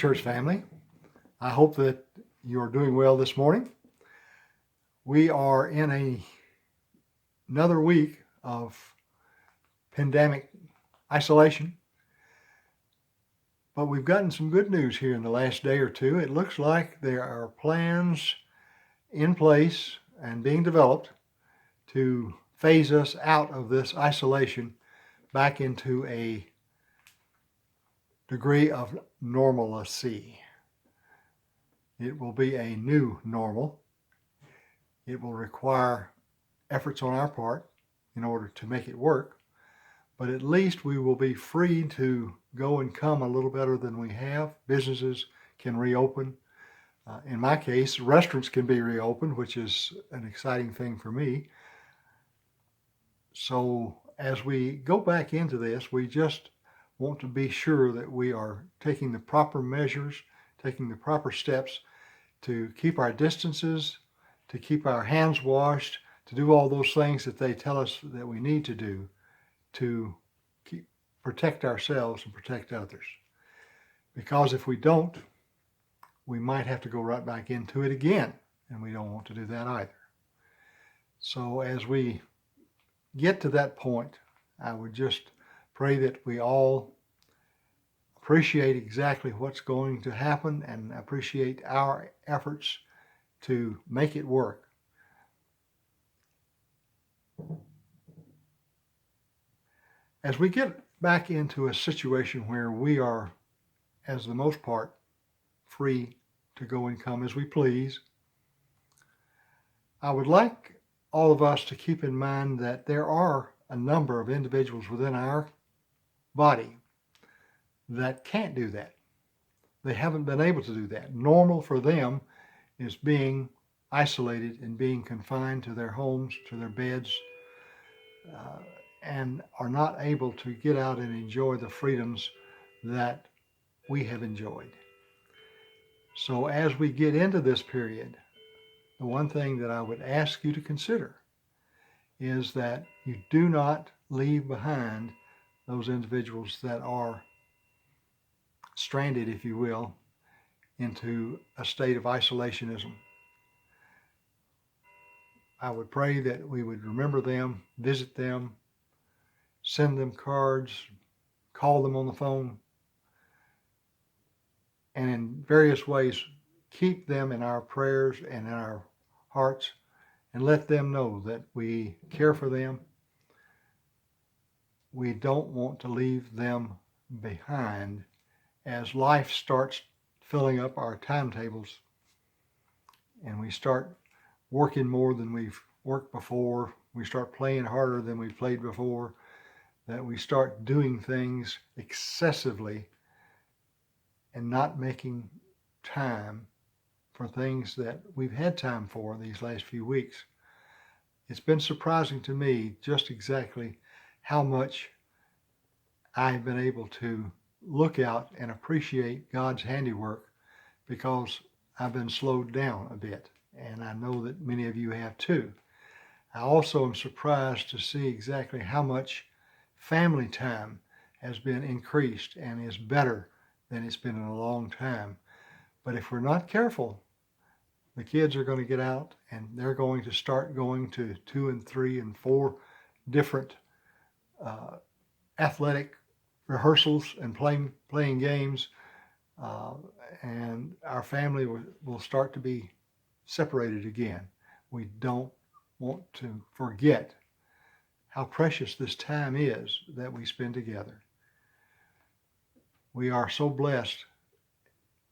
church family. I hope that you're doing well this morning. We are in another week of pandemic isolation, but we've gotten some good news here in the last day or two. It looks like there are plans in place and being developed to phase us out of this isolation back into a degree of normalcy. It will be a new normal. It will require efforts on our part in order to make it work, but at least we will be free to go and come a little better than we have. Businesses can reopen. In my case, restaurants can be reopened, which is an exciting thing for me. So as we go back into this, we just want to be sure that we are taking the proper measures, taking the proper steps to keep our distances, to keep our hands washed, to do all those things that they tell us that we need to do to protect ourselves and protect others. Because if we don't, we might have to go right back into it again, and we don't want to do that either. So as we get to that point, I would just pray that we all appreciate exactly what's going to happen and appreciate our efforts to make it work. As we get back into a situation where we are, as the most part, free to go and come as we please, I would like all of us to keep in mind that there are a number of individuals within our body that can't do that. They haven't been able to do that. Normal for them is being isolated and being confined to their homes, to their beds, and are not able to get out and enjoy the freedoms that we have enjoyed. So as we get into this period, the one thing that I would ask you to consider is that you do not leave behind those individuals that are stranded, if you will, into a state of isolationism. I would pray that we would remember them, visit them, send them cards, call them on the phone, and in various ways keep them in our prayers and in our hearts, and let them know that we care for them. We don't want to leave them behind as life starts filling up our timetables and we start working more than we've worked before, we start playing harder than we've played before, that we start doing things excessively and not making time for things that we've had time for these last few weeks. It's been surprising to me just exactly how much I've been able to look out and appreciate God's handiwork because I've been slowed down a bit, and I know that many of you have too. I also am surprised to see exactly how much family time has been increased and is better than it's been in a long time. But if we're not careful, the kids are going to get out and they're going to start going to 2 and 3 and 4 different athletic rehearsals and playing games, and our family will start to be separated again. We don't want to forget how precious this time is that we spend together. We are so blessed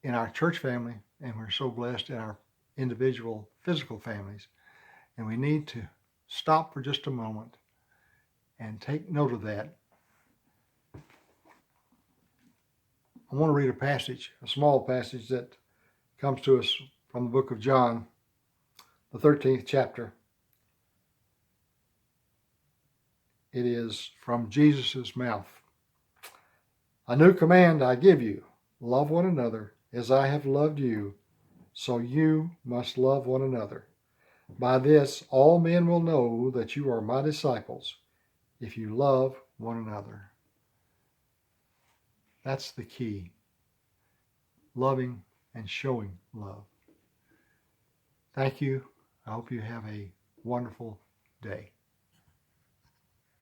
in our church family, and we're so blessed in our individual physical families, and we need to stop for just a moment and take note of that. I want to read a passage, a small passage that comes to us from the book of John, the 13th chapter. It is from Jesus' mouth. A new command I give you, love one another as I have loved you, so you must love one another. By this all men will know that you are my disciples, if you love one another. That's the key. loving, and showing love. Thank you. I hope you have a wonderful day.